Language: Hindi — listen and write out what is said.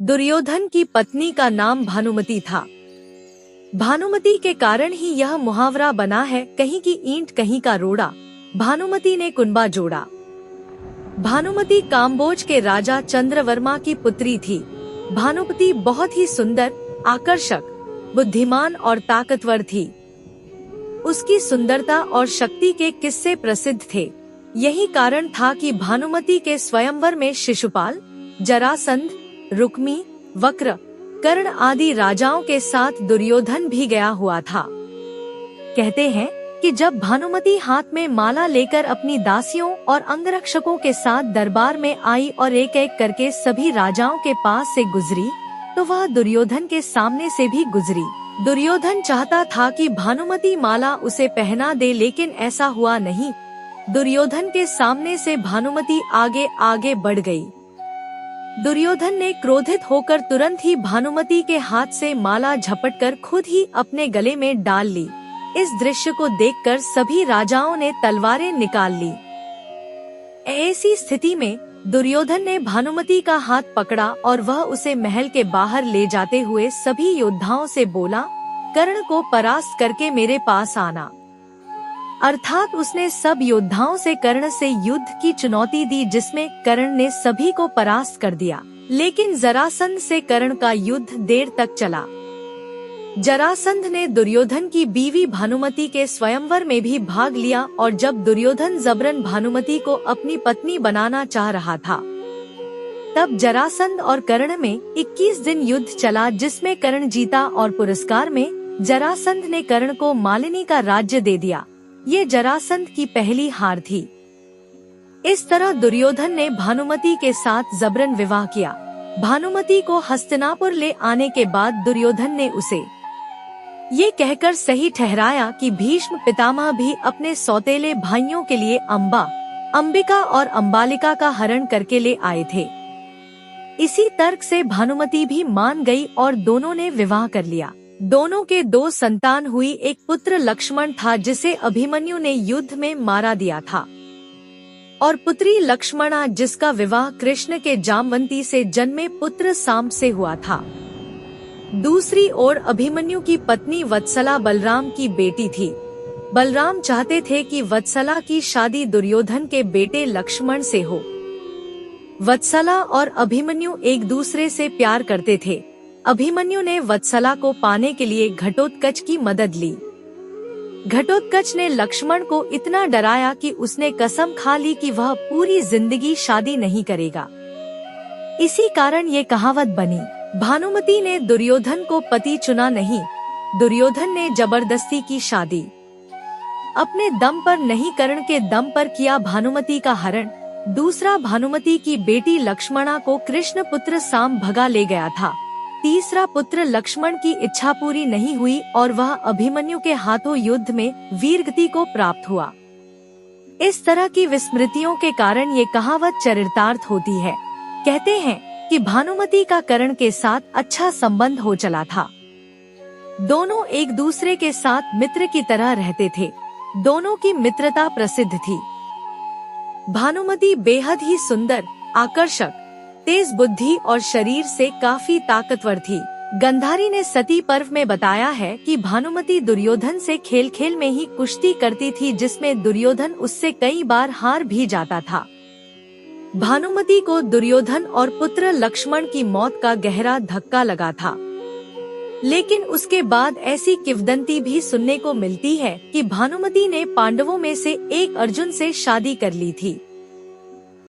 दुर्योधन की पत्नी का नाम भानुमति था। भानुमति के कारण ही यह मुहावरा बना है, कहीं की ईंट कहीं का रोड़ा, भानुमति ने कुनबा जोड़ा। भानुमति काम्बोज के राजा चंद्रवर्मा की पुत्री थी। भानुमति बहुत ही सुंदर, आकर्षक, बुद्धिमान और ताकतवर थी। उसकी सुंदरता और शक्ति के किस्से प्रसिद्ध थे। यही कारण था कि भानुमति के स्वयंवर में शिशुपाल, जरासंध, रुक्मी, वक्र, कर्ण आदि राजाओं के साथ दुर्योधन भी गया हुआ था। कहते हैं कि जब भानुमति हाथ में माला लेकर अपनी दासियों और अंगरक्षकों के साथ दरबार में आई और एक एक करके सभी राजाओं के पास से गुजरी, तो वह दुर्योधन के सामने से भी गुजरी। दुर्योधन चाहता था कि भानुमति माला उसे पहना दे, लेकिन ऐसा हुआ नहीं। दुर्योधन के सामने से भानुमति आगे आगे बढ़ गई। दुर्योधन ने क्रोधित होकर तुरंत ही भानुमति के हाथ से माला झपटकर खुद ही अपने गले में डाल ली। इस दृश्य को देखकर सभी राजाओं ने तलवारें निकाल ली। ऐसी स्थिति में दुर्योधन ने भानुमति का हाथ पकड़ा और वह उसे महल के बाहर ले जाते हुए सभी योद्धाओं से बोला, कर्ण को परास्त करके मेरे पास आना। अर्थात उसने सब योद्धाओं से कर्ण से युद्ध की चुनौती दी, जिसमें कर्ण ने सभी को परास्त कर दिया। लेकिन जरासंध से कर्ण का युद्ध देर तक चला। जरासंध ने दुर्योधन की बीवी भानुमति के स्वयंवर में भी भाग लिया और जब दुर्योधन जबरन भानुमति को अपनी पत्नी बनाना चाह रहा था, तब जरासंध और कर्ण में 21 दिन युद्ध चला, जिसमें कर्ण जीता और पुरस्कार में जरासंध ने कर्ण को मालिनी का राज्य दे दिया। ये जरासंध की पहली हार थी। इस तरह दुर्योधन ने भानुमति के साथ जबरन विवाह किया। भानुमति को हस्तिनापुर ले आने के बाद दुर्योधन ने उसे ये कहकर सही ठहराया कि भीष्म पितामह भी अपने सौतेले भाइयों के लिए अम्बा, अंबिका और अम्बालिका का हरण करके ले आए थे। इसी तर्क से भानुमति भी मान गई और दोनों ने विवाह कर लिया। दोनों के 2 संतान हुई। एक पुत्र लक्ष्मण था, जिसे अभिमन्यु ने युद्ध में मारा दिया था, और पुत्री लक्ष्मणा, जिसका विवाह कृष्ण के जामवंती से जन्मे पुत्र सांब से हुआ था। दूसरी ओर अभिमन्यु की पत्नी वत्सला बलराम की बेटी थी। बलराम चाहते थे कि वत्सला की शादी दुर्योधन के बेटे लक्ष्मण से हो। वत्सला और अभिमन्यु एक दूसरे से प्यार करते थे। अभिमन्यु ने वत्सला को पाने के लिए घटोत्कच की मदद ली। घटोत्कच ने लक्ष्मण को इतना डराया कि उसने कसम खा ली कि वह पूरी जिंदगी शादी नहीं करेगा। इसी कारण ये कहावत बनी, भानुमति ने दुर्योधन को पति चुना नहीं, दुर्योधन ने जबरदस्ती की शादी। अपने दम पर नहीं, कर्ण के दम पर किया भानुमति का हरण। दूसरा, भानुमति की बेटी लक्ष्मणा को कृष्ण पुत्र सांब भगा ले गया था। तीसरा पुत्र लक्ष्मण की इच्छा पूरी नहीं हुई और वह अभिमन्यु के हाथों युद्ध में वीरगति को प्राप्त हुआ। इस तरह की विस्मृतियों के कारण ये कहावत चरितार्थ होती है। कहते हैं कि भानुमति का कर्ण के साथ अच्छा संबंध हो चला था। दोनों एक दूसरे के साथ मित्र की तरह रहते थे। दोनों की मित्रता प्रसिद्ध थी। भानुमति बेहद ही सुंदर, आकर्षक, तेज बुद्धि और शरीर से काफी ताकतवर थी। गंधारी ने सती पर्व में बताया है कि भानुमति दुर्योधन से खेल खेल में ही कुश्ती करती थी, जिसमें दुर्योधन उससे कई बार हार भी जाता था। भानुमति को दुर्योधन और पुत्र लक्ष्मण की मौत का गहरा धक्का लगा था। लेकिन उसके बाद ऐसी किंवदंती भी सुनने को मिलती है कि भानुमति ने पांडवों में से एक अर्जुन से शादी कर ली थी।